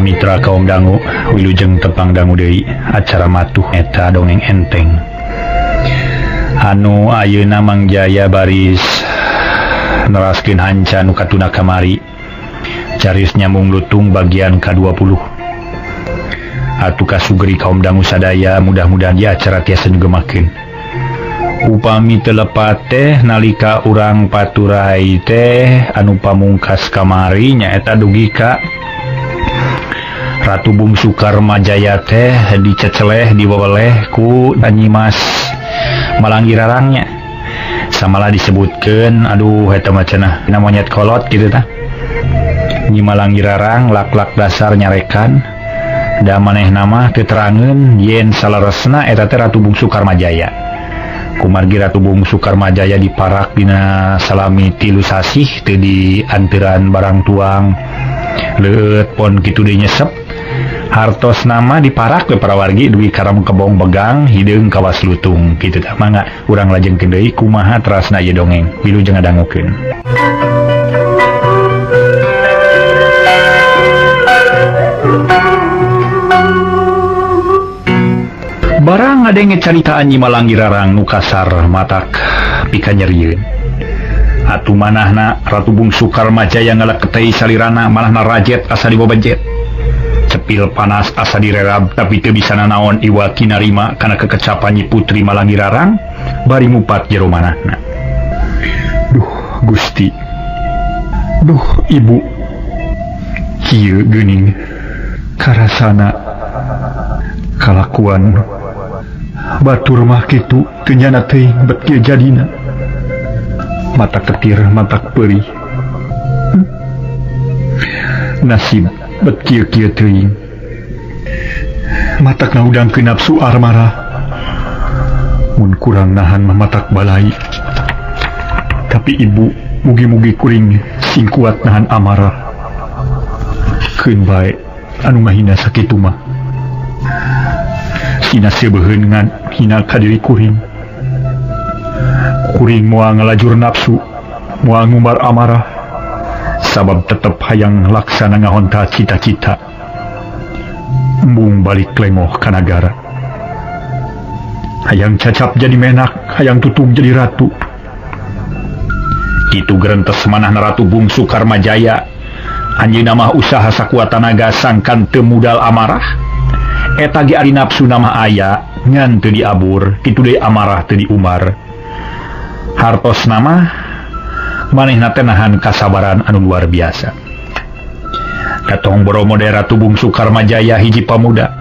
Mitra kaum dangu wilujeng tepang dangu deui acara matuh eta dongeng enteng anu ayeuna mangjaya baris neraskeun hanca nu katuna kamari caris nyambung lutung bagian ke-20 atuh kasugeri kaum dangu sadaya mudah-mudahan ya acara tiasa ngemakeun upami telepat teh nalika urang paturai teh anu pamungkas kamari nyaeta dugi ka Ratu Bungsu Karmajaya teh diceceleh diweweleh ku Nyimas Malanggirarangnya samalah disebutkeun aduh eta macana monyet kolot kitu tah Nyi Malanggirarang lak-lak dasar nyarekan da maneh nama keterangan yen salaresna eta teh Ratu Bungsu Karmajaya kumargi Ratu Bungsu Karmajaya diparak dina salami 3 sasih teu dianteran barang tuang leueut pon kitu deui nyesep hartos nama diparak ke para wargi dugi karam kebong begang hideung kawas lutung kitu tah mangga urang lajengkeun deui kumaha terasna ieu dongeng wilujeng ngadangukeun. Barang ngadenge caritaan Nyi Malanggirarang nu kasar matak pika nyerieun atuh manahna Ratu Bungsu Karmajaya ngaleketei salirana malahna rajet asa dibobejet cepil panas asa direrab tapi teu bisa nanaon iwaki narima kana kekecapan Nyi Putri Malanggirarang bari ngupat jero manahna. Duh Gusti, duh Ibu, kieu geuning karasana kalakuan batur mah kitu teu nyana teuing bet kieu jadina matak tetir matak peurih nasib bet kieu-kieu teuing matak ngaudangkeun nafsu armarah mun kurang nahan mah matak balai tapi Ibu mugi-mugi kuring sing kuat nahan amarah keun bae anu ngahina sakitu mah hina seubeheun ngan hina ka diri kuring moal ngalajur nafsu moal ngumbar amarah sabab tetep hayang laksana ngahonta cita-cita embung balik lengoh ka nagara hayang cacap jadi menak hayang tutung jadi ratu kitu gerentes manahna Ratu Bungsu Karmajaya anjeunna mah usaha sakuat tanaga sangkan teu mudal amarah eta ge ari nafsu nama aya ngan teu diabur kitu deui amarah teu diumbar hartos nama manehna teh nahan kasabaran anu luar biasa katong boromode Ratu Bungsu Karmajaya hiji pamuda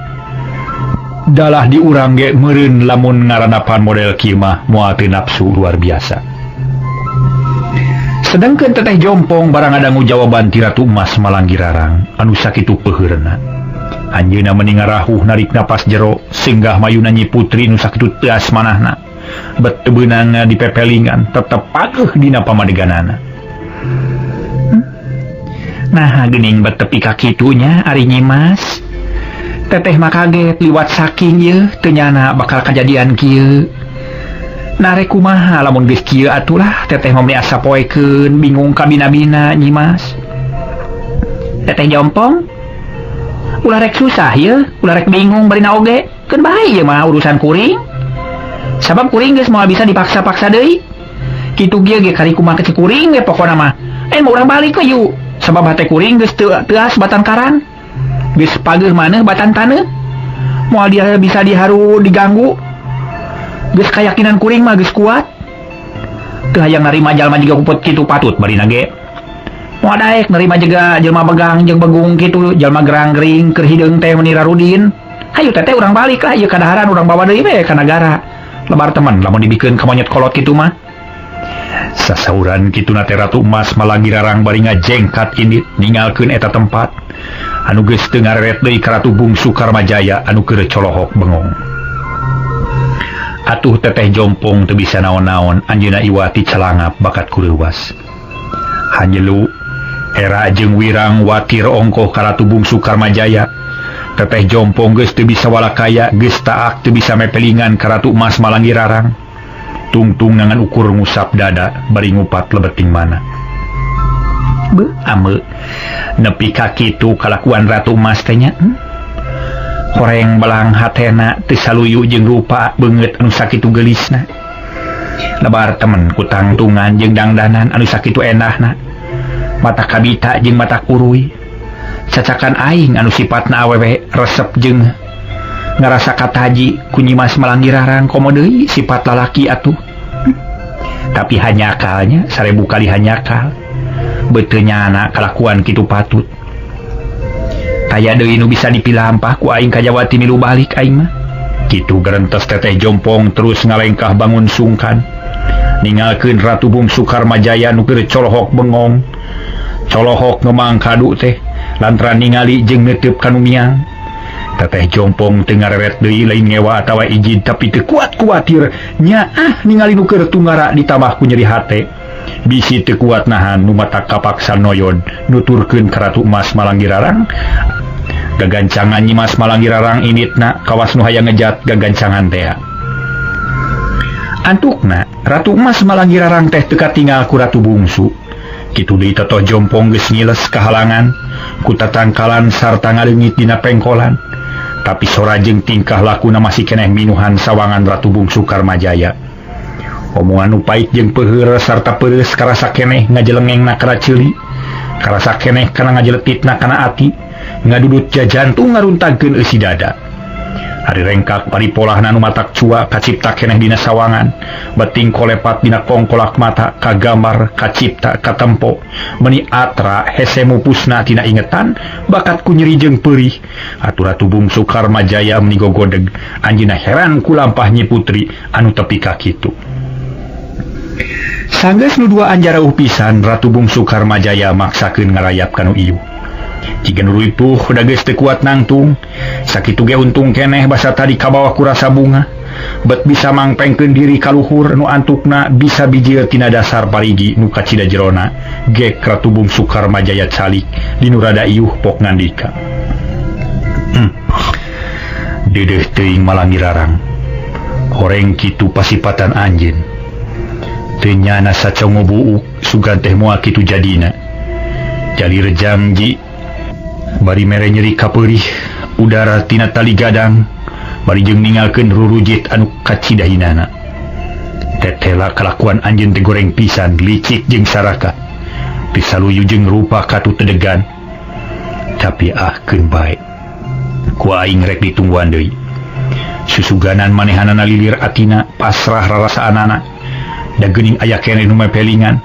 dalah diurang ge meureun lamun ngaranapan model kieu mah moal teu nafsu luar biasa sedangkeun teteh jompong barang adangu jawaban ti Ratu Emas Malanggirarang anu sakitu peuheurna anjeunna mending ngarahuh narik napas jero singgah mayuna Nyi Putri nu sakitu teas manahna bet teu beunang dipepelingan tetep pageuh dina pamadeganana. Nah geuning bet tepi ka kitunya ari Nyi Mas teteh mah kaget liwat saking ieu teu nyana bakal kajadian kieu narek kumaha lamun geus kieu atulah teteh mah asa poekeun bingung kabina-bina Nyi Mas. Teteh jompong ulah rek susah ya, ulah rek bingung bari naoge keun bae ieu mah urusan kuring sabab kuring geus moal bisa dipaksa-paksa deui kitu ge kari kumaha ke kuring ge pokona mah mah urang balik we yu sabab hate kuring geus teu teas batan karan geus pageuh maneh batan taneuh moal dia bisa diharu diganggu geus kayakinan kuring mah geus kuat teu hayang narima jalma jiga kuput kitu patut bari nage moal daek nerima juga jelma begang jeung begung kitu jelma gerang-gering keur hideung teh meni Rarudin hayu teteh urang balik lah ieu kadaharan urang bawa deui we ka nagara lebar teman lamun dibikeun ka monyet kolot kitu mah sasauran kituna teh Ratu Emas Malanggirarang bari ngajengkat indit ninggalkeun eta tempat anu geus teu ngareret deui ka Ratu Bungsu Karmajaya anu keur colohok bengong atuh teteh jompong teu bisa naon-naon anjeunna iwati calangap bakat kureuwas hanjelu era jeung wirang wakir ongkoh ka Ratu Bungsu Karmajaya teteh jompong geus teu bisa walakaya geus taak teu bisa mepelingan ka Ratu Emas Malanggirarang tungtung nangan ukur ngusap dada bari ngupat lebeting mana nepi kaki itu kalakuan Ratu Emas tanya horeng belang hatena tisaluyu jeung rupa banget anu sakitu gelisna lebar temen kutangtungan jeung dangdanan anu sakitu endahna mata kabita jeung mata kurui cacakan aing anu sifatna awewe resep jeung ngarasa kataji kunyimas Malanggirarang komo deui sifat lalaki atuh tapi hanyakalnya 1000 kali hanyakal betulnya anak kelakuan kitu patut kaya deui nu bisa dipilampah ku aing kajawati milu balik aing mah kitu gerentes Teteh Jompong terus ngalengkah bangun sungkan ningalkeun Ratu Bungsu Karmajaya nu keur colohok bengong colohok ngemang kadu teh lantaran ningali jeung neuteup kanu miang Teteh Jompong teu ngareret deui lain ngewa atawa ijin tapi teu kuat kuatir nya ningali nu keur tunggara ditambah ku nyeri hate bisi teu kuat nahan nu mata kapaksa noyod nuturkeun ka Ratu Emas Malanggirarang gagancangan Nyimas Malanggirarang initna kawas nu hayang ngejat gagancangan teh antukna Ratu Emas Malanggirarang teh teu katinggal ku Ratu Bungsu kitu deui Teteh Jompong geus ngiles kahalangan ku tatangkalan sarta ngaleungit dina pengkolan tapi sora jeung tingkah lakuna masih keneh minuhan sawangan Ratu Bungsu Karmajaya omongan nu pait jeung peuheur sarta peureus karasa keneh ngajelengengna kana ceuli karasa keneh kana ngajeletitna kana ati ngadudut jantung ngaruntagkeun eusi dada hari rengkak paripolahna nu matak cua kacipta keneh dina sawangan beting kolepat dina kongkolak mata kagambar kacipta katempo meni atra hese mupusna tina ingetan bakat ku nyeri jeung peurih atuh Ratu Bungsu Karmajaya meni gogodeg anjeunna heran ku lampah Nyi Putri anu tepi ka kitu sanggeus nu dua anjareuh pisan Ratu Bungsu Karmajaya maksakeun ngarayap kanu ieu jika nuru itu udah geus teu kuat nangtung sakitu ge untung keneh basa tadi kabawa ku rasa bunga bet bisa mangpengkeun diri kaluhur nu antukna bisa bijil tina dasar parigi nu kacida jerona gek Ratu Bungsu Karmajaya calik dinu rada iuh pok ngandika dedeh teuing Malanggirarang horeng kitu pasipatan anjeun teu nyana sacongo buuk sugan teh moal kitu jadina jalir janji bari mere nyeri kapeurih udara tina tali gadang bari jeung ningalkeun rurujit anu kacidahinana tetela kalakuan anjeun teh goreng pisan licik jeung saraka pisaluyu jeung rupa katu tedegan tapi keun bae ku aing rek ditungguan deui susuganan manehanana lilir atina pasrah rarasaanana da geuning aya keneh nu mepelingan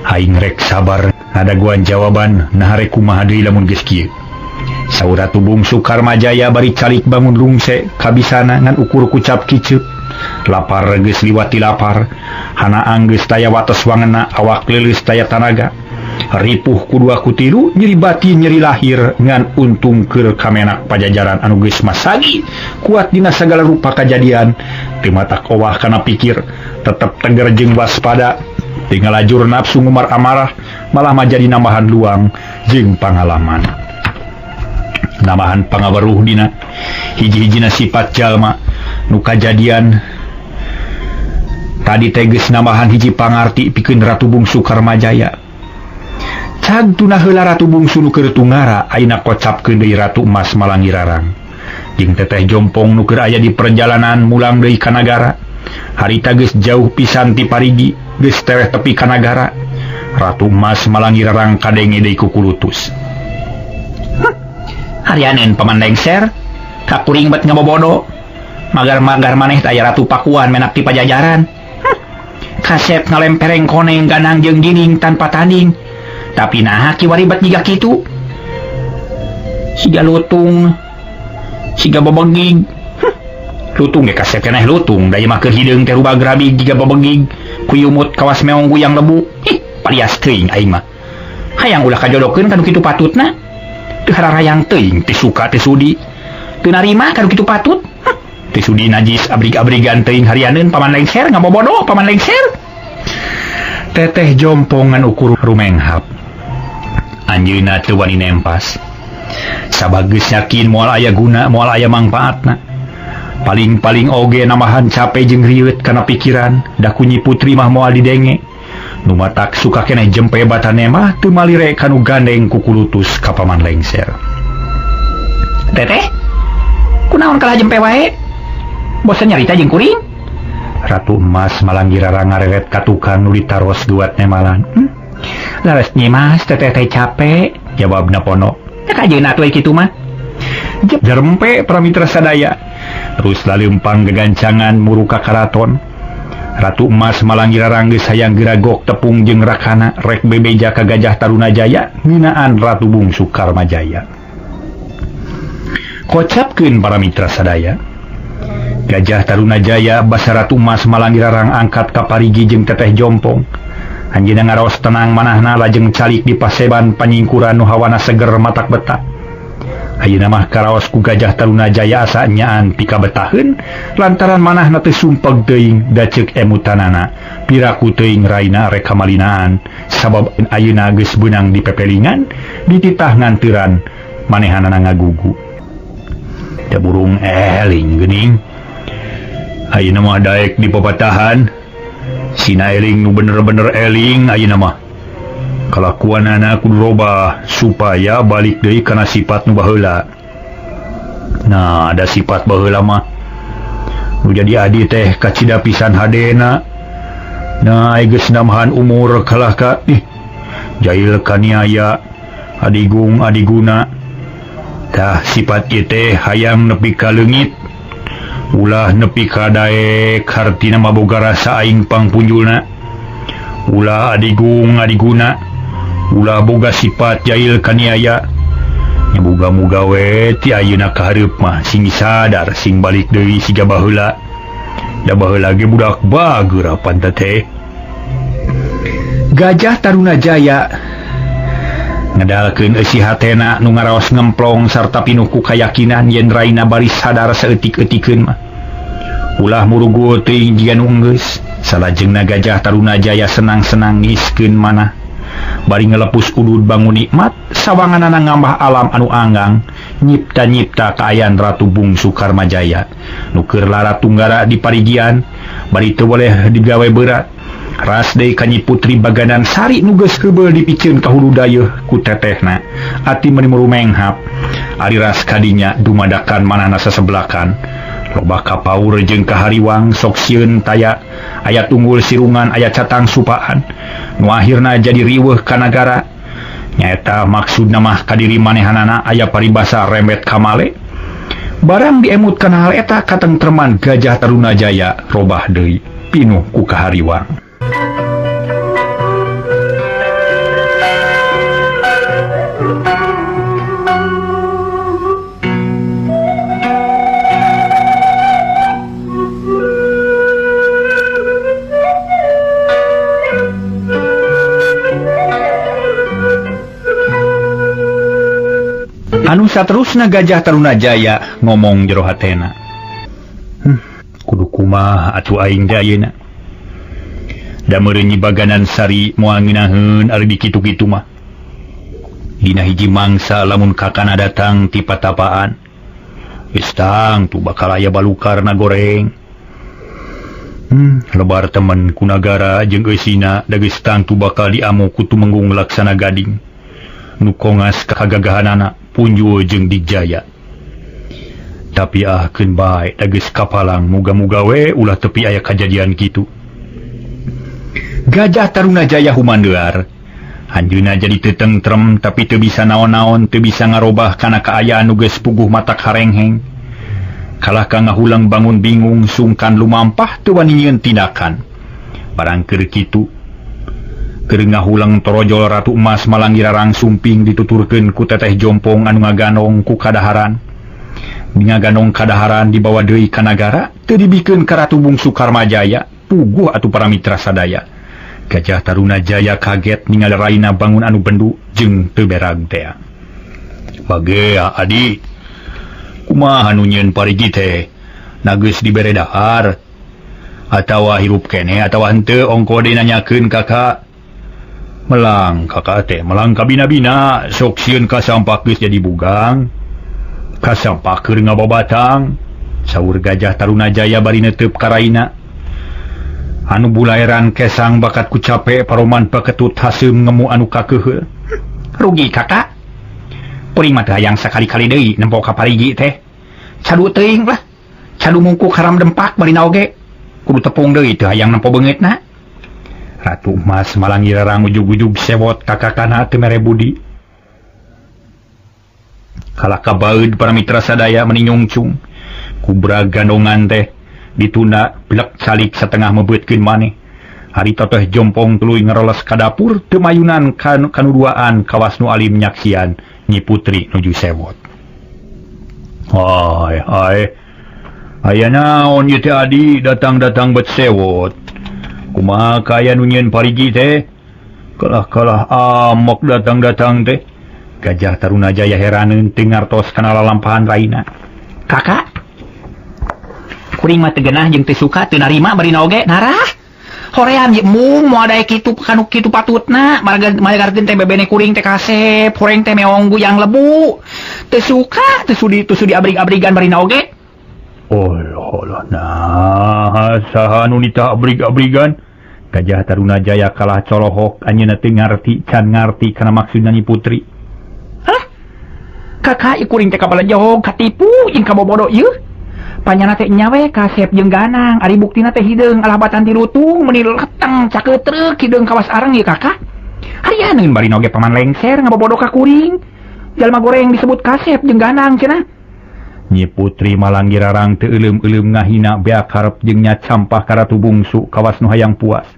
aing rek sabar ngadaguan jawaban nah rek kumaha deui lamun geus kieu saur Ratu Bungsu Karmajaya bari calik bangun rungse kabisana ngan ukur kucap kiceup lapar geus liwati lapar hanaang geus taya wates wangenna awak leuleus taya tanaga ripuh kudua kutilu nyeri batin nyeri lahir ngan untung keur kamenak pajajaran anu geus masagi kuat dina sagala rupa kajadian teu matak owah kana pikir tetep teger jeung waspada tinggal lajur nafsu ngumar amarah malah majadi nambahan luang jeung pangalaman nambahan pangaweruh dina hiji-hijina sifat jalma nu kajadian tadi teges nambahan hiji pangarti pikeun Ratu Bungsu Karmajaya cag tuna heula Ratu Bungsu nu keur tunggara ayeuna kocapkeun deui Ratu Emas Malanggirarang jeung Teteh Jompong nu keur aya di perjalanan mulang deui ka nagara harita geus jauh pisan ti parigi geus tereh tepi ka nagara Ratu Emas Malanggirarang kadenge deui ku kulutus harianeun paman lengser kakuring bet ngabobodo magar-magar maneh aya Ratu Pakuan menak ti pajajaran kasep ngalempereng koneng ganang jeung gining tanpa tanding tapi naha kiwari bet jiga kitu siga lutung siga babegig lutung ge kasep keneh lutung daya mah keur hideung teh rubah grabi jiga babegig ku yumut kawas meong guyang lebu palias teuing aing mah hayang ulah kajodokeun kanu kitu patutna teu hararayang teuing teu suka teu sudi teu narima kanu kitu patut teu sudi najis abrig-abrigan teuing harianeun paman lengser ngabobodo paman lengser Teteh Jompong ngan ukur rumenghap anjeunna teu wani nempas sabageus yakin moal aya guna moal aya mangpaatna paling-paling oge nambahan capek jeung riweuh kana pikiran da ku Nyi Putri mah moal didenge Numatak suka keneh jempe batane mah teu malire kanu gandeng kukulutus ka paman lengser. Teteh, kunaon kalah jempe wae? Bosan nyarita jeung kuring? Ratu Emas malanggirarang ngareret ka tukang nu ditaros duat nemalan. Laras Nyimas teteh teh capek, jawabna Pono. Yak ajeuna atuh kitu mah. Jerempe pramitra sadaya. Terus laleumpang gegancangan muruka karaton. Ratu Emas malanggirarang geus hayang geragok tepung jeung rakana rek bebeja ka Gajah Tarunajaya nginaan Ratu Bungsu Karmajaya. Kocapkeun para mitra sadaya. Gajah Tarunajaya basa Ratu Emas malanggirarang angkat ka parigi jeung Teteh Jompong. Anjeunna ngaraos tenang manahna lajeng calik di paseban panyingkuran nu hawana seger matak betah. Ayeuna mah karaos ku Gajah Tarunajaya asa nyaan pikabetaheun lantaran manahna teu sumpeg teuing da ceuk emutanana piraku teuing raina rek kamalinaan sabab ayeuna geus beunang di pepelingan dititah nganteuran manehanana ngagugu. Da burung eling geuning. Ayeuna mah daek di pepatahan sina eling nu bener-bener eling ayeuna mah. Kalakuanana kudu robah supaya balik deui kana sifat nu baheula. Nah, ada sifat baheula mah nu jadi adi teh kacida pisan hadena. Nah, geus namahan umur kalah ka jail kaniaya adigung adiguna. Tah sifat ieu teh hayang nepi ka leungit. Ulah nepi ka daek hartina maboga rasa aing pangpunjulna. Ulah adigung adiguna. Ulah boga sifat jail kaniaya. Nya boga-moga we ti ayeuna ka hareup mah sing sadar sing balik deui siga baheula. Da baheula ge budak bager apan teh. Gajah Tarunajaya ngedalkeun eusi hatena nu ngaraos ngemplong sarta pinuh ku kayakinan yen raina bari sadar saeutik-eutikeun mah. Ulah murugu teuing jiga nu enggeus. Salajengna Gajah Tarunajaya senang-senang ngiskeun manah. Bari ngelepus udud bangun nikmat sawanganana ngambah alam anu anggang nyipta-nyipta kaayaan Ratu Bungsu Karmajaya nu keur lara tunggara di parigian bari teu boleh digawe berat ras deui ka Nyi Putri Baganan Sari nu geus heubeul dipikeun ka hulu dayeuh ku tetehna ati meuni menghap ari ras kadinya dumadakan manahna sasebelakan loba kapaur jeung kahariwang sok sieun taya aya tunggul sirungan aya catang supaan nu akhirna jadi riweuh ka nagara nyaeta maksudna mah kadiri manehanana aya paribasa remet kamale barang diemut kana hal eta katengtreman Gajah Tarunajaya robah deui pinuh ku kahariwang. Anu saterusna Gajah Tarunajaya ngomong jero hatena. Kudu kumaha atuh aing teh ayeuna. Da meureun Nyi Baganan Sari moal ngeunaheun ari di kitu-kitu mah. Dina hiji mangsa lamun kakana datang ti patapaan. Geus tang tu bakal aya balukarna goreng. Lebar temen ku nagara jeung eusina da geus tang tu bakal diamu ku Tumenggung Laksana Gading. Nu kongas kagagahanana Punjul jeung Digjaya. Tapi keun bae da geus kapalang muga-muga we ulah tepi aya kajadian kitu. Gajah Tarunajaya humandeuar. Anjeunna jadi teu tentrem tapi teu bisa naon-naon, teu bisa ngarobah kana kaayaan nu geus puguh matak harengheng. Kalah ka ngahulang bangun bingung sungkan lumampah teu wani nyieun tindakan. Barang keur kitu keur ngahulang torojol Ratu Emas malanggirarang sumping dituturkeun ku Teteh Jompong anu ngaganong ku kadaharan. Ngaganong kadaharan dibawa deui ka nagara teu dibikeun ka Ratu Bungsu Karmajaya puguh atuh para mitra sadaya. Gajah Tarunajaya kaget ningali raina bangun anu bendu jeung teu berag teh. Bagea adi kumaha nu nyieun parigi teh? Na geus dibere dahar atawa hirup keneh atawa henteu ongko deui nanyakeun kakak? Melang kakak teh melang kabina-bina sok sieun kasampak geus jadi bugang. Kasampak keur ngababatang saur Gajah Tarunajaya bari neuteup ka raina. anu bulairan kesang bakat ku capek paroman paketut haseum ngemu anu kakeuheul. Rugi kakak. Kuring mah teu hayang sakali-kali deui nempo ka parigi teh. Cadu teuing lah. Cadu mungku karam dempak bari oge. Kudu tepung deui teu hayang nempo beungeutna. Ratu Emas malangi rarang ujug-ujug sewot kakakana teu mere budi. Kalaka baeud para mitra sadaya meni nyungcung. Kubra gandongan teh ditunda blek calik satengah mebeutkeun maneh. Hari toteh jompong tuluy ngarolos ka dapur teu mayunan kanuduaan kawas nu alim nyaksian Nyi Putri nuju sewot. Hai. Aya naon ieu teh Adi datang-datang bet sewot. Kumaha kaya nu nyieun parigi teh? Kalah amok datang-datang teh. Gajah Taruna Jaya heraneun teu ngartos kana lalampahan raina. Kakak, kuring mah teu geunah jeung teu suka teu narima bari oge narah. Hoream ye mung moal adae kitu kanu kitu patutna magarkeun teh bebene kuring teh kasep, horeng teh meong guyang lebu. Teu suka, teu sudi abrig-abrigan bari oge. Allah, nah saha nu nita abrig-abrigan? Gajah Taruna Jaya kalah colohok anjeunna teu ngarti can ngarti kana maksudna Nyi Putri. Hah? Kakak ieu kuring teh kabalejog katipu jeung kabobodo ieu. Panyana teh nyawe kasep jeung ganang ari buktina teh hideung alabatan ti lutung meuni leteng cakeutreuk hideung kawas areng ieu kakak. Harianeun bari oge paman lengser ngabobodo ka kuring. Jalma goreng disebut kasep jeung ganang cenah. Nyi Putri malanggi rarang teu euleum-euleum ngahina beak hareup jeung nya campah ka Ratu Bungsu kawas nu hayang puas.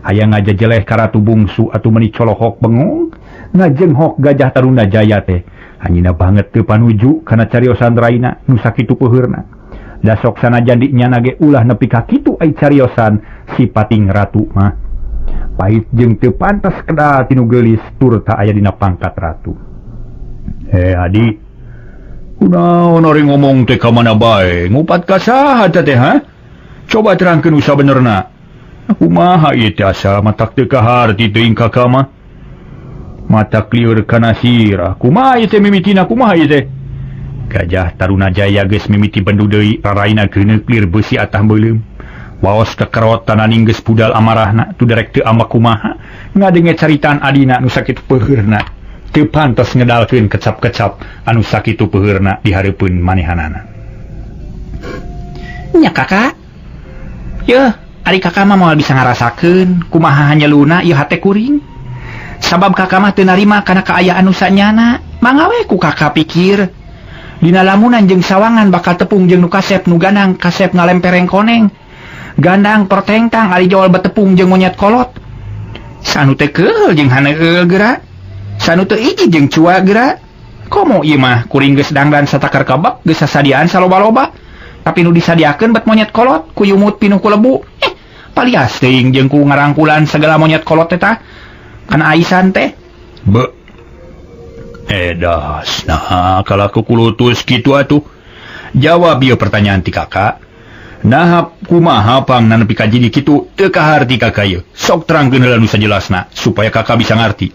Hayang ngajejeleh ka Ratu Bungsu atuh meuni colohok bengong ngajenghok Gajah Taruna Jaya teh. Hanyina banget teu panuju kana cariosan raina nu sakitu peuheurna. Dasok sanajan dinyana ge ulah nepi ka kitu ai cariosan si pating ratu mah. Pait jeung teu pantes kedah tinu geulis tur ta aya dina pangkat ratu. Adi, kunaon ori ngomong teh ka mana bae? Ngupat ka saha teh ha? Coba terangkeun usaha benerna. Kumaha ieu teh asa matak teu kaharti teuing kakak mah? Matak lieur kana sirah. Kumaha ieu teh mimitina kumaha ieu teh? Gajah Taruna Jaya geus mimiti bendu deui raraina geuneuk lir beusi atah beuleum. Waos kekerotan aning geus budal amarahna tu derek teu ambak kumaha ngadenge caritaan adina nu sakitu peuheurna. Teu pantes ngedalkeun kecap-kecap anu sakitu peuheurna di hareupeun manehanana. Nya kakak. Yeuh, ari kakak mah moal bisa ngarasakeun kumaha hanyeluna ieu hate kuring. Sabab kakak mah teu narima kana kaayaan nu sanyana. Mangawe ku kakak pikir dina lamunan jeung sawangan bakal tepung jeung nu kasep nu ganang kasep ngalempereng koneng. Gandang pertengtang ari jol betepung jeung monyet kolot. Sanu teu keul jeung haneueul geura. Sanu teu iji jeung cua geura. Komo ieu mah kuring geus dangdan satakar kabak geus sasadiaan saloba-loba. Tapi nu disadiakeun bet monyet kolot ku yumut pinu ku lebu. Palias teuing jeung ku ngarangkulan segala monyet kolot eta. Kana aisan teh. Edas, nah kalau aku kulutus gitu atuh. Jawab ieu pertanyaan ti kakak. Nah kumaha pang nepi ka jadi kitu teu kaharti kakak ieu. Sok terangkeun heula nu sajelasna supaya kakak bisa ngarti.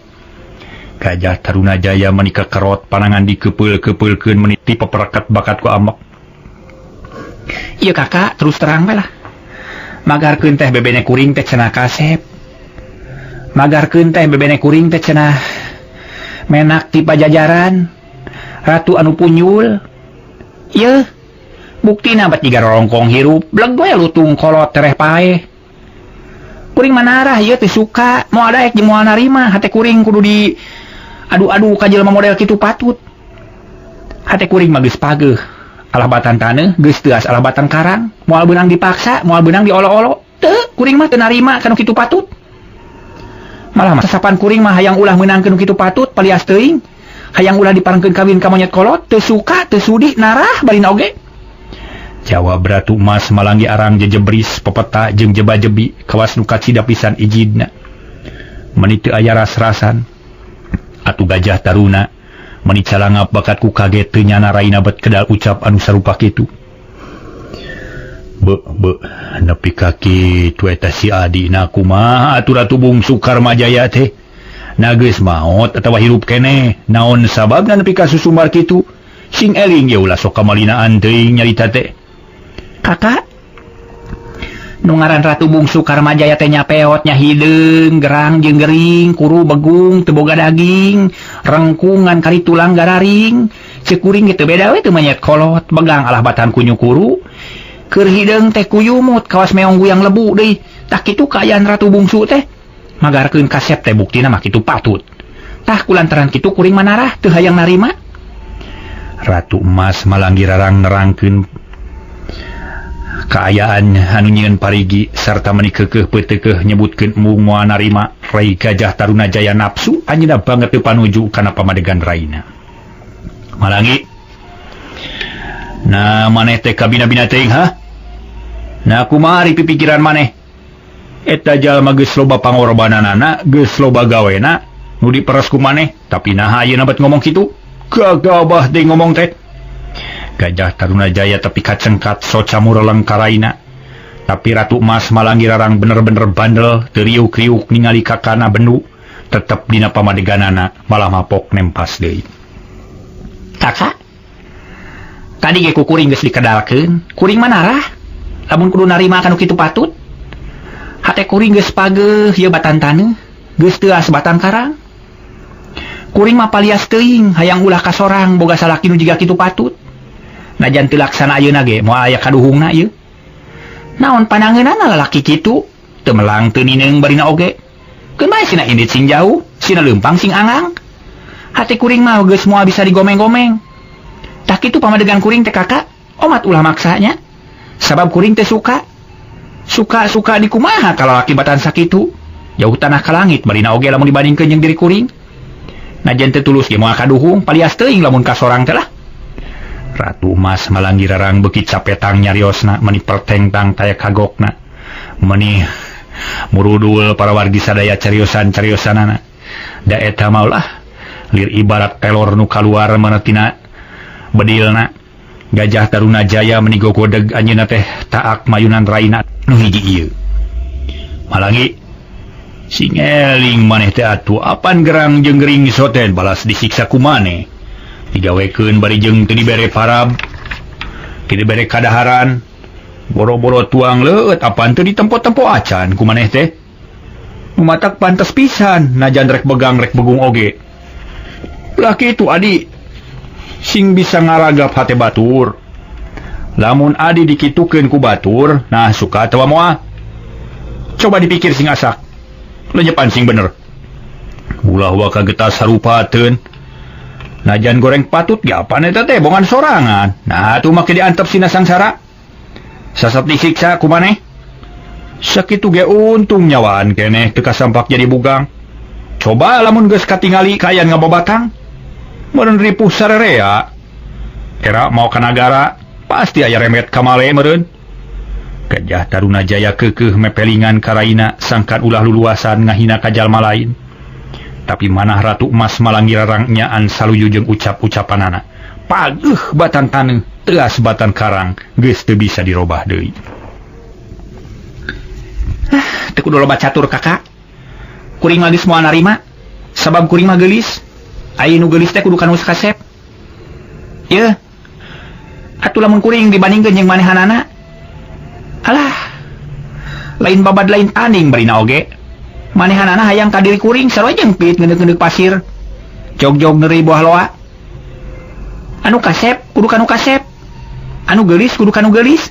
Gajah Taruna Jaya meuni kekerot panangan dikepeul-kepeulkeun meuni ti peperekat bakat ku amek. Ieu kakak terus terang bae lah. Magarkeun teh bebene kuring teh cenah kasep. Magarkeun teh bebene kuring teh cenah menak ti pajajaran ratu anu punyul. Yeuh, buktina bat jiga rorongkong hirup bleg we lutung kolot tereh pae. Kuring manarah ieu teh suka moal daek jeung moal narima hate kuring kudu di adu-adu ka jelema model kitu patut. Hate kuring mah geus pageuh alabatan taneuh geus teu as alabatan karang moal beunang dipaksa moal beunang diolo-olo teu kuring mah teu narima kanu kitu patut. Malah sasapan kuring mah hayang ulah meunangkeun kitu patut palias teuing. Hayang ulah diparengkeun kawin ka monyet kolot teu suka teu sudi narah barina oge. Jawab Ratu Emas malanggi arang jejebris pepeta jeung jeba-jebi kawas nu kacida pisan ijidna. Meuni teu aya ras-rasan. Atuh Gajah Taruna meuni calangap bakat ku kaget teu nyana raina bet kedal ucap anu sarupa kitu. Nepi kaki tu eta si adina kumaha atuh Ratu Bungsu Karmajaya teh. Na geus maot atawa hirup keneh. Naon sababna nepi ka susumbar kitu? Sing eling ge ulah sok kamalinaan teuing nyarita teh. Kakak, Nu ngaran Ratu Bungsu Karmajaya teh nyapeotnya hideung, gerang jeung gering, kuru begung, teu boga daging, rengkungan kari tulang gararing. Cekuring gitu beda we teu manyet kolot, begang alah batan kunyu kuru. Keur hideung teh kuyumut kawas meong guyang lebu deui. Tah kitu kaayaan Ratu Bungsu teh. Magarkeun kasep teh buktina mah kitu patut. Tah kulantaran kitu kuring manarah teu hayang narima. Ratu Emas Malanggi rarang nerangkeun kaayaan anu nyieun parigi sarta meuni keukeuh peuteukeuh nyebutkeun embung moal narima Rai Gajah Tarunajaya nafsu anjeunna banget teu panuju kana pamadegan raina. Malanggi, nah maneh teh kabina-bina teuing ha? Nah kumaha ari pipikiran maneh? Eta jalma geus loba pangorbananana, geus loba gawena, nu diperes ku maneh, tapi naha ayeuna bet ngomong kitu? Gagabah deui ngomong teh. Gajah Tarunajaya tapi kacengkat soca mureleng karaina. Tapi Ratu Emas Malanggi rarang bener-bener bandel, teu riuk-riuk ningali kakana bendu, tetep dina pamadeganana malah mapok nempas deui. Kakak, tadi ge ku kuring geus dikedalkeun, kuring manarah? Lamun kudu narima kanu kitu patut. Hate kuring geus pageuh ieu batan taneuh, geus teu as batan karang. Kuring mah palias teuing hayang ulah ka sorang boga salaki nu jiga kitu patut. Najan teu laksana ayeuna ge moal aya kaduhungna ieu. Naon panangeunana lalaki kitu? Teu melang teu nineung barina oge. Keun bae sina indit sing jauh, sina leumpang sing angang. Hati kuring mah geus moal bisa digomeng-gomeng. Tah kitu pamadegan kuring teh kakak, omat ulah maksanya. Sabab kuring teh suka dikumaha kalau laki batan sakitu. Jauh tanah ka langit barina oge lamun dibandingkeun jeung diri kuring. Najan teu tulus ge moal kaduhung, palias teuing lamun ka sorang teh lah. Ratu Emas Malanggi rarang beuki capetang nyariosna meuni pertengtang taya kagokna. Meuni murudul para wargi sadaya cariosan-cariosanana. Da eta mah ulah lir ibarat telor nu kaluar manatina bedilna. Gajah Tarunajaya meuni gogodeg anjeunna teh taak mayunan raina nu hiji ieu. Malanggi, sing eling maneh teh atuh apan gerang jeung gering soten balas disiksa ku maneh. Digawekeun bari jeung teu dibere parab, teu dibere kadaharan, boro-boro tuang leueut apan teu ditempo-tempo acan ku maneh teh. Matak pantes pisan najan rek begang rek begung oge. Lah kitu adi sing bisa ngaragap hate batur. Lamun adi dikitukeun ku batur, nah suka teu moal. Coba dipikir sing asak. Lenyepan sing bener. Ulah wa kagetas harupateun. Najan goreng patut ge apaan eta teh bongan sorangan. Nah atuh make diantep sina sangsara. Sasat disiksa ku maneh. Sakitu ge untung nyawaan keneh teu kasampak jadi bugang. Coba lamun geus katingali kaayaan ngabobatang. Meureun ripuh sararea. Era mau ka nagara pasti aya remet kamale meureun. Gajah Tarunajaya keukeuh mepelingan karaina sangkan ulah luluasan ngahina ka jalma lain. Tapi manah Ratu Emas Malanggi rarang nyaan saluyu jeung ucap-ucapanana. Pageuh batan taneuh, teuas batan karang, geus teu bisa dirobah deui. Teu kudu loba catur kakak. Kuring mah geus moal narima, sabab kuring mah geulis. Aya nu geulis teh kudu kanu kasep. Yeuh. Atuh lamun kuring dibandingkeun jeung manehanana. Alah. Lain babad lain tanding barina oge. Manehanana hayang ka diri kuring sarua jengpit ngeundeuk-ngeundeuk pasir. Jog-jog neuri buah loa. Anu kasep kudu kanu kasep. Anu geulis kudu kanu geulis.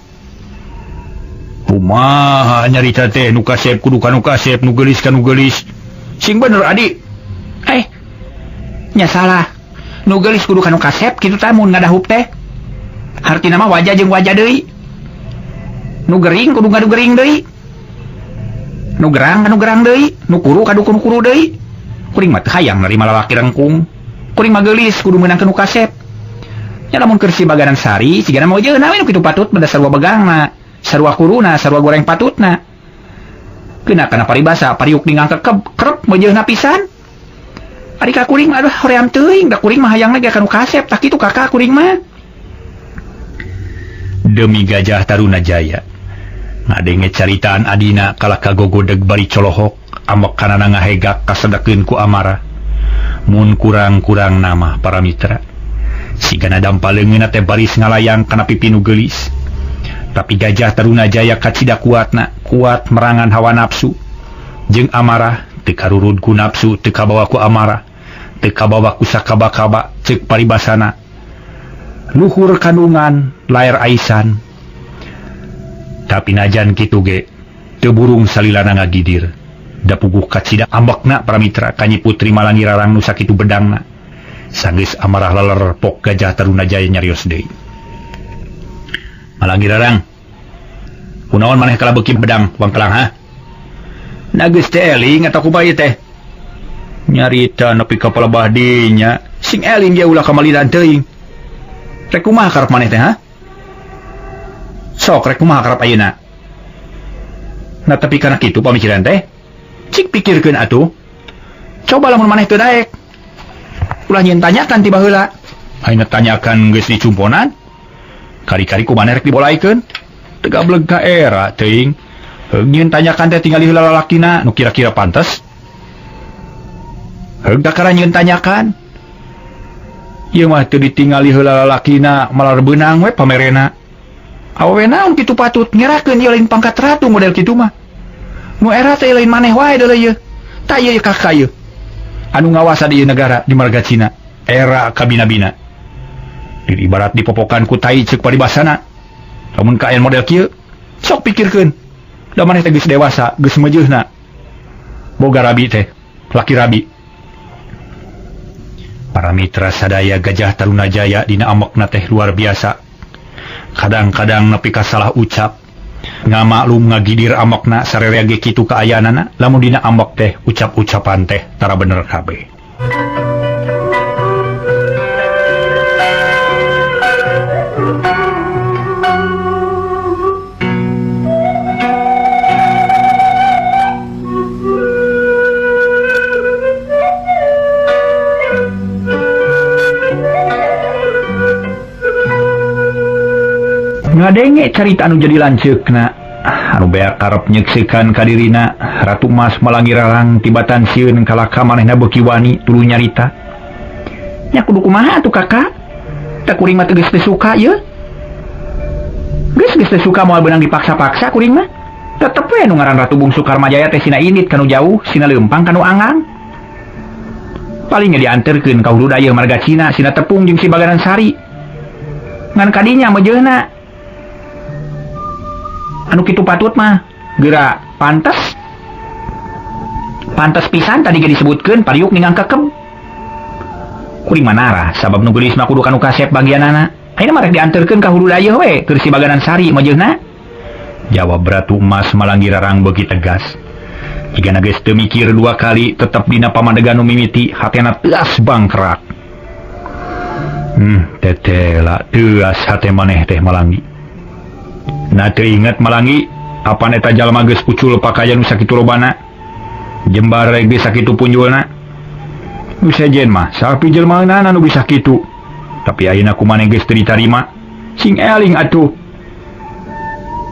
Kumaha nyarita teh nu kasep kudu kanu kasep, nu geulis kanu geulis. Sing bener adi. Nya salah. Nu geulis kudu kanu kasep kitu teh mun ngadahup teh. Hartina mah wajah jeung wajah deui. Nu gering kudu ngadu gering deui. Nu gerang kanu gerang deui, nu kuru kadu kuru deui. Kuring mah teu hayang narima lalaki rengkung. Kuring mah geulis kudu meunang kanu kasep. Nya lamun keur si baganan sari, sigana mah jeuna we nu kitu patut beda sarua begangna, sarua kuruna, sarua goreng patutna. Keuna kana paribasa, pariuk ningang krep meujeunna pisan. Ari ka kuring mah aduh hoream teuing, da kuring mah hayang lagi kanu kasep, tak kitu kakak kuring mah. Demi Gajah Tarunajaya. Ngadenge caritaan adina kala kagogodeg bari colohok ambek kanana ngahegak kasedekeun ku amarah. Mun kurang-kurang nama para mitra. Sigana dampaleungeunna teh baris ngalayang kana pipi nu geulis. Tapi Gajah Tarunajaya katsida kuat merangan hawa nafsu jeung amarah, teu karurud ku nafsu, teu kabawa ku amarah, teu kabawa ku sakaba-kaba, ceuk paribasana. Luhur kandungan, lair aisan. Tapi najan kitu ge, teu burung salilana ngagidir. Da puguh katsida ambekna Pramitra kanyi putri Malangi Rarang nu sakitu bedangna. Sanggeus amarah leler pok Gajah Tarunajaya nyarios deui. Malangi Rarang, kunaon maneh kalabeuki bedang wangkelang ha? Nageus teh eling eta kumaha teh? Nyarita nepi ka palebah dinya, sing eling ge ulah kamalidan teuing. Rek kumaha karep maneh teh ha? Sok rek kumaha karep ayeuna? Nah tapi kana kitu pamikiran teh, cik pikirkeun atuh. Coba lamun maneh teu daek. Ulah nyeun tanyakan ti baheula. Ayeuna tanyakan geus dicumponan. Kari-kari ku maneh rek dibolaikeun. Teu gableg ka era teuing. Heug nyeun tanyakan teh tingali heula lalakina nu kira-kira pantes. Heug da kara nyeun tanyakan. Ieu mah teu ditingali heula lalakina malar beunang we pamerena. Awewe naon kitu patut ngerakeun ieu lain pangkat ratu model kitu mah. Nu era teh lain maneh wae deuleu ieu. Ta ieu kakak ieu. Anu ngawasa di negara di marga Cina. Era kabina-bina. Ibarat dipopokan ku tai ceuk paribasana. Lamun ka aya model kieu, sok pikirkeun. Da maneh teh geus dewasa, geus meujeuhna. Boga rabi teh, laki rabi. Para mitra sadaya Gajah Tarunajaya dina amokna teh luar biasa. Kadang-kadang nepi ka salah ucap. Ngamaklum ngagidir amokna sarerea ge kitu kaayanana, lamun dina amok teh ucap-ucapan teh tara bener kabeh. Ngadenge carita anu jadi lanceukna, anu beak karep nyekseukeun ka dirina Ratu Mas Malangi Rarang tibatan sieun kalaka manehna beuki wani tuluy nyarita. Nya kudu kumaha atuh kakak? Da kuring mah teu geus teu suka ieu. Geus teu suka moal beunang dipaksa-paksa kuring mah. Tetep we nu ngaran Ratu Bungsu Karmajaya teh sina indit kanu jauh, sina leumpang kanu angang. Palingnya dianterkeun ka hulu daya marga Cina sina tepung jeung si Baganan Sari. Ngan kadinya meujeuhna anu kitu patut mah geura pantes pisan tadi ge disebutkeun pariuk ningang kekeb. Kuring manara sabab nu geulis mah kudu kanu kasep bagianana. Ayeuna mah rek dianterkeun ka hulu dayeuh we keur si Baganan Sari meujeuhna. Jawab Ratu Emas Malangi Rarang beuki tegas. Jigana geus teu mikir dua kali tetep dina pamandegan nu mimiti hatena teas bangkrak. Tetela teas hate maneh teh Malangi. Nah teu inget Malangi, apa neta jalma geus pucul pakaian nu sakitu lobana, jembar geus sakitu punjulna. Nu sejen mah, sapi jelmaeunana nu bisa kitu. Tapi ayeuna kumaneh geus teu ditarima, sing eling atuh.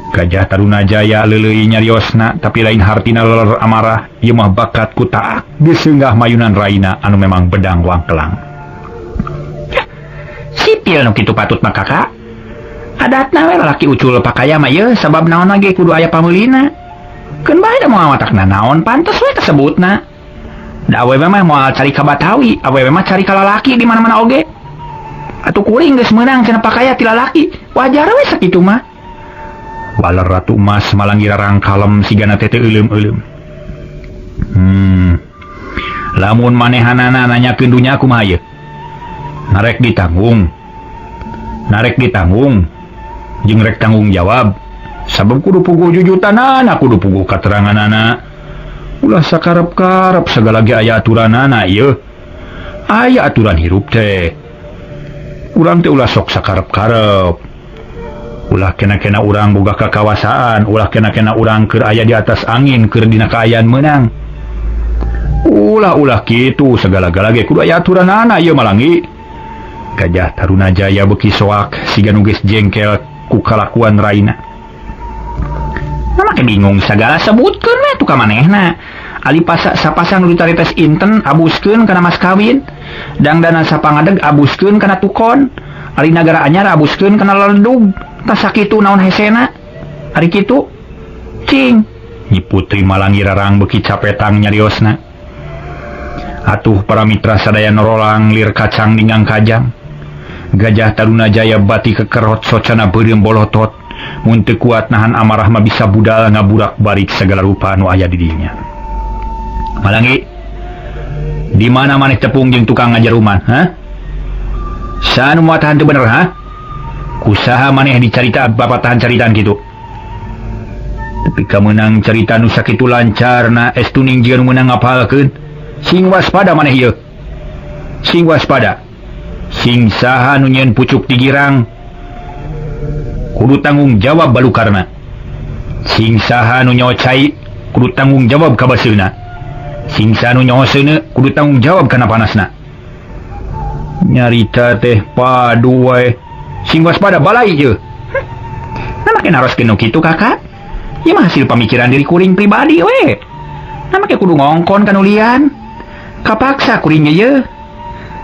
Gajah Tarunajaya leuleuy nyariosna, tapi lain hartina leler amarah, ieu mah bakat ku taak geus seunggah mayunan raina anu memang bedang wangkelang. Sipil nu kitu patut mah kakak. Adatna we lalaki ucul pakaya mah ieu sabab naon ge kudu aya pameulina. Keun bae da moal matakna naon pantes we kasebutna. Da awewe mah moal cari ka Batawi, awewe mah cari ka lalaki di mana-mana oge. Atuh kuring geus meunang cenah pakaya ti lalaki, wajar we sakitu mah. Waler Ratu Emas Malangi Rarang kalem sigana teh teu euleum-euleum. Lamun manehanana nanyakeun dunya kumaha ieu? Narek ditanggung. Jeung rek tanggung jawab sabab kudu puguh jujutanana, kudu puguh kateranganana. Ulah sakarep-karep sagala ge aya aturanana ieu. Aya aturan hirup teh. Urang teh ulah sok sakarep-karep. Ulah kena-kena urang boga kakawasaan, ulah kena-kena urang keur aya di atas angin keur dina kaayaan meunang. Ulah kitu sagala-gala ge kudu aya aturanana ieu Malangi. Gajah Tarunajaya beuki soak siga nu geus jengkel ku kalakuan raina. Make bingung sagala sebutkeun we tu ka manehna. Ali sapasang nu ditarites inten abuskeun kana mas kawin, dangdana sapangadeg abuskeun kana tukon, ali nagara anyar abuskeun kana leledug. tas sakitu naon hesena ari kitu cing Nyi Putri Malangi Rarang beki capetang nyariosna atuh para mitra sadaya norolang lir kacang dinggang kajang Gajah Taruna Jaya bati kekerot socana beureum bolotot mun teu kuat nahan amarah mah bisa budal ngaburak barik segala rupa anu aya di dinya. Malangi, di mana maneh tepung jeung tukang ngajar uman, ha? Sanu moal tahan teu bener, ha? Kusaha maneh dicarita babatahan caritaan kitu. Tapi kameunang carita nu sakitu lancarna estu ningjieun meunang ngapalkeun. Sing waspada maneh ieu. Sing waspada. Sing saha nu nyieun pucuk digirang kudu tanggung jawab balukarna. Sing saha nu nyocai kudu tanggung jawab ka baseuna. Sing saha nu nyoseuna kudu tanggung jawab kana panasna. Nyarita teh padu wae. Sing waspada balai ieu. Nah make naroskeun nu kitu kakak. Ieu mah hasil pamikiran diri kuring pribadi we. Nah make kudu ngongkon kanulian. Kapaksa kuringnya ieu.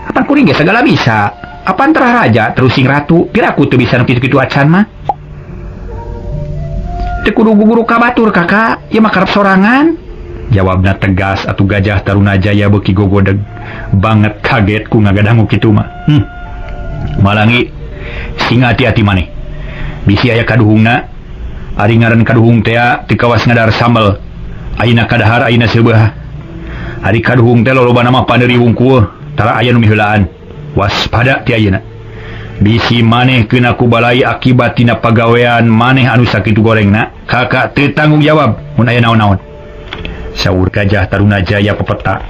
Apan kuring ge segala bisa. Apan terah raja terus sing ratu. Piraku teu bisa nu kitu-kitu acan mah. Teu kudu guguru ka batur kakak. Ieu mah karep sorangan. Jawabna tegas atuh Gajah Taruna Jaya beuki gogodeg. Banget kaget ku ngagadangu kitu mah. Malangi sing hati-hati maneh. Bisi aya kaduhungna. Ari ngaran kaduhung teh teu kawas ngadar sambel. Ayeuna kadahar ayeuna seubeuh. Ari kaduhung teh lolobana mah panderi wungkul. Tara aya nu miheulaan. Waspada ti ayeuna. Bisi maneh keuna ku balai akibat tina pagawean maneh anu sakitu gorengna. Kakak teu tanggung jawab mun aya naon-naon. Saur Gajah Taruna Jaya pepeta.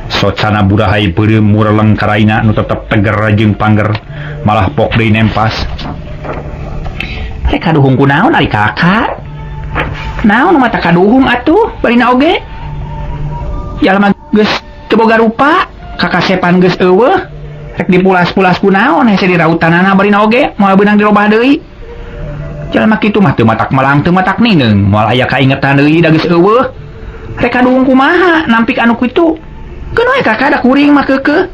Socana burahay beureum mureleng karaina nu tetep teger jeung pangger. Malah pok deui nempas. Rek kaduhung kunaon ari kakak? Naon mata kaduhung atuh barina oge? Jalma geus teu boga rupa. Kakasepan geus eueuh rek dipulas-pulas kunaon hese dirautanana barina oge moal beunang dirobah deui. Jalma kitu mah teu matak melang teu matak ningeung moal aya kaingetan deui da geus eueuh. Rek kaduhung kumaha nampik anu kitu? Keun we kakak da kuring mah keukeuh.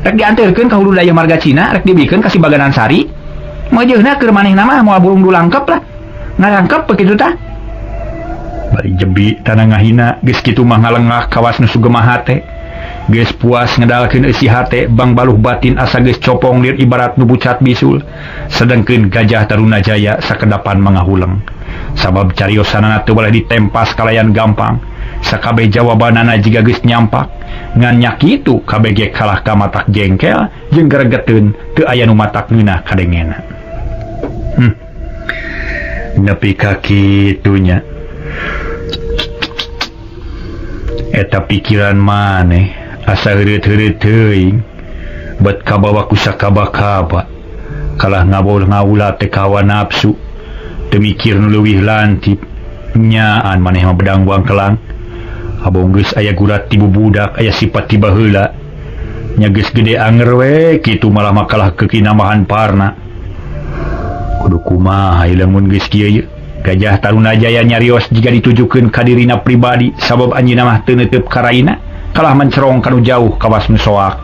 Rek dianteurkeun ka hulu daya marga Cina rek dibikeun ka Sibaganan Sari. Meujeunna keur manehna mah moal burung dulangkep lah. Ngarangkep begitu tah. Bari jebi tanah ngahina geus kitu mah ngalengah kawas nu sugemaha teh. Geus puas ngedalkeun eusi hate bang baluh batin asa geus copong lir ibarat nu bucat bisul. Sedengkeun Gajah Taruna Jaya sakedapan mangahuleng. Sabab cariosanana teu boleh ditempas kalayan gampang. Sakabeh jawabanana jiga geus nyampak. Ngan nya kitu kabeh ge kalah ka matak jengkel jeung gregeteun teu aya nu matak ngeunah kadengena. Nepi ka kitu nya. Eta pikiran maneh asa heureut-heureut teuing bet kabawa ku sakaba-kaba kalah ngaul-ngaula teh kawa nafsu teu mikir nu leuwih lantip nyaan maneh mah bedang buang kelang abong geus aya gurat ti bubudak aya sifat ti baheula nya geus gede anger we kitu malah makalah kekinambahan parna kudu kumaha lamun geus kieu. Gajah Taruna Jaya nyarios jika ditujukeun ka dirina pribadi sabab anjeunna mah teu neuteup ka raina kalah mencerong kanu jauh kawas nu soak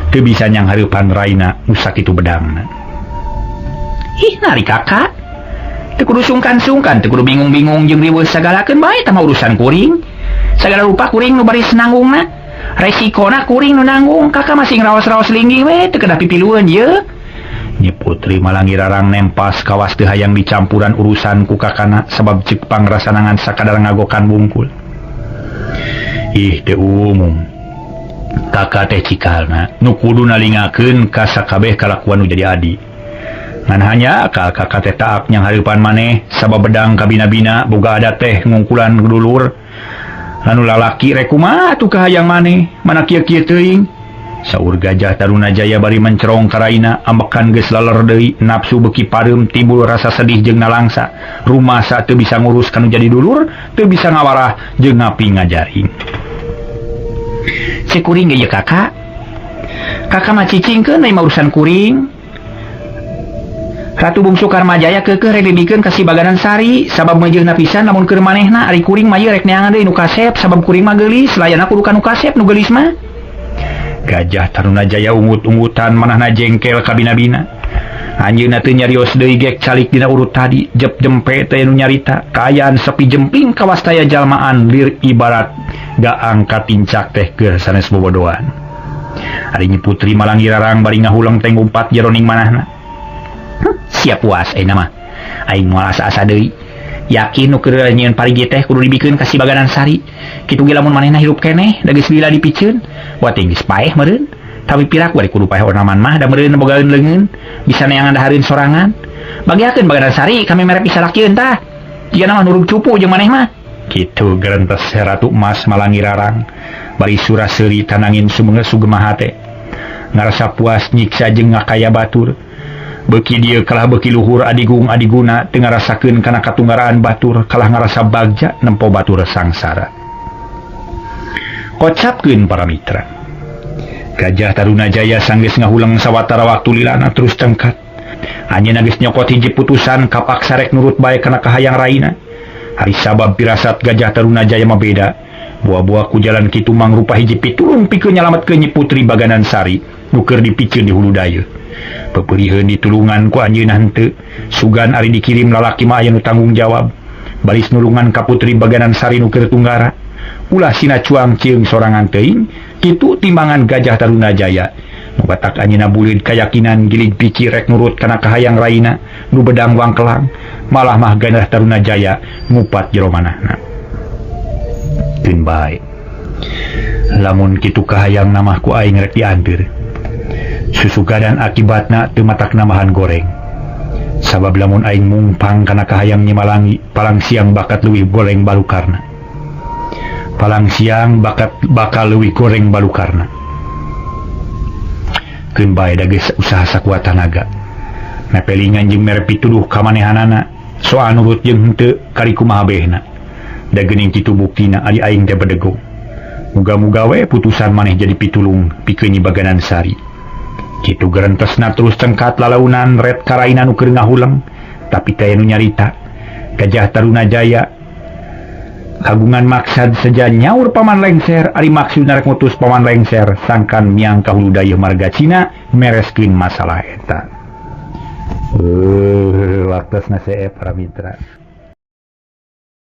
teu bisa nyang hareupan raina nu sakitu bedangna. Ih nari kakak teu kudu sungkan-sungkan teu kudu bingung-bingung jeung riweuh sagalakeun bae tah urusan kuring sagala rupa kuring nu bari nanggungna resikona kuring nu nanggung kakak masih ngaraos-raos linggih we teu kedah pipilueun ieu. Nyi Putri Malangi Rarang nempas kawas teu hayang dicampuran urusan ku kakana sabab ceuk pangrasanangan sakadar ngagokan bungkul. Ih teu umum. Kakak teh cikalna nu kudu nalingakeun ka sakabeh kalakuan nu jadi adi. Ngan hanya kakak teh taak nyang hareupan maneh sabab bedang kabina-bina boga ada teh ngungkulan dulur. Anu lalaki rek kumaha atuh kahayang maneh mana kieu-kieu teuing. Saur Gajah Taruna Jaya bari mencerong karaina ambekan geus laler deui nafsu beuki pareum timbul rasa sedih jeung nalangsa rumasa teu bisa ngurus kanu jadi dulur teu bisa ngawarah jeung ngapi ngajaring. Si kuring ge kakak mah cicingkeun lain urusan kuring. Ratu Bungsu Karmajaya keukeuh rek dibikeun ka Sibaganan Sari sabab meujeunna pisan lamun keur manehna ari kuring mah ieu rek neangan deui nu kasep sabab kuring mah geulis layana kudu ka nu kasep nu geulis mah. Gajah Taruna Jaya ungut-ungutan manahna jengkel kabina-bina. Anjeunna teu nyarios deui gek calik dina urut tadi jep jempe teh nu nyarita kaayaan sepi jempling kawastaya jalmaan lir ibarat gaang katincak teh keur sanes bobodohan. Ari Nyi Putri malang irarang bari ngahulang teh ngumpat jeroning manahna. Siap puas ayeuna mah. Aing moal asa-asa deui. Yakin nu keur nyieun parigi teh kudu dibikeun ka si Baganan Sari. Kitu ge lamun manehna hirup keneh da geus lila dipikeun, buat geus paeh meureun. Tapi pirak bari kudu paeh ornaman mah da meureun bogaeun leungeun, bisa neangan dahareun sorangan. Bagiakeun Baganan Sari kami mere bisa lakieun tah. Jiga mah nurug cupu jeung maneh mah. Kitu gerentes Ratu Emas malang irarang. Bari surah seuri tanangin sumeungeus sugemaha teh. Ngarasa puas nyiksa jeung ngakaya batur. Beuki dieu kalah beuki luhur adiguna teu ngarasakeun kana katunggaraan batur kalah ngarasa bagja nempo batur sangsara. Kocapkeun para mitra. Gajah Tarunajaya sanggeus ngahulang sawatara waktu lilana terus tengkat. Anjeunna geus nyokot hiji putusan kapaksa rek nurut bae kana kahayang raina. Hari sabab pirasat Gajah Tarunajaya mah beda. Buah-buah ku jalan kitu mangrupa hiji pitulung pikeun nyalametkeun Nyi Putri Baganan Sari nu keur dipikeun di hulu dayeuh. Peperieun ditulungan ku anjeunna henteu, sugan ari dikirim lalaki mah aya nu tanggung jawab. Baris nulungan ka Putri Baganan Sari nu keur tunggara. Ulah sina cuang cieung sorangan teuing, kitu timbangan Gajah Tarunajaya. Nu batak anjeunna buleud kayakinan gilig pikir rek nurut kana kahayang raina nu bedang wangkelang, malah mah Gajah Tarunajaya ngupat jero manahna. Keun bae. Lamun kitu kahayang namah ku aing rek dianteur. Susugadan akibatna teu matak namahan goreng. Sabab lamun aing mungpang kana kahayang Nyi Malangi, palang siang bakat leuwih goreng balukarna. Palang siang bakal leuwih goreng balukarna. Keun bae da geus usaha sakuat tanaga. Mepelingan jeung mere pituduh ka manehanana soal nurut jeung henteu kari kumaha behna. Da geuning kitu buktina ari aing teh bedego. Muga-muga we putusan maneh jadi pitulung pikeun Nyi Baganan Sari. Kitu gerentesna terus tengkat lalaunan red karaina nu keur ngahulang, tapi taya nu nyarita Gajah Tarunajaya kagungan maksad saja nyaur Paman Lengser ari maksudna rek ngutus Paman Lengser sangkan miang ka hulu dayeuh marga Cina mereskeun masalah eta. Waktosna sae para mitra.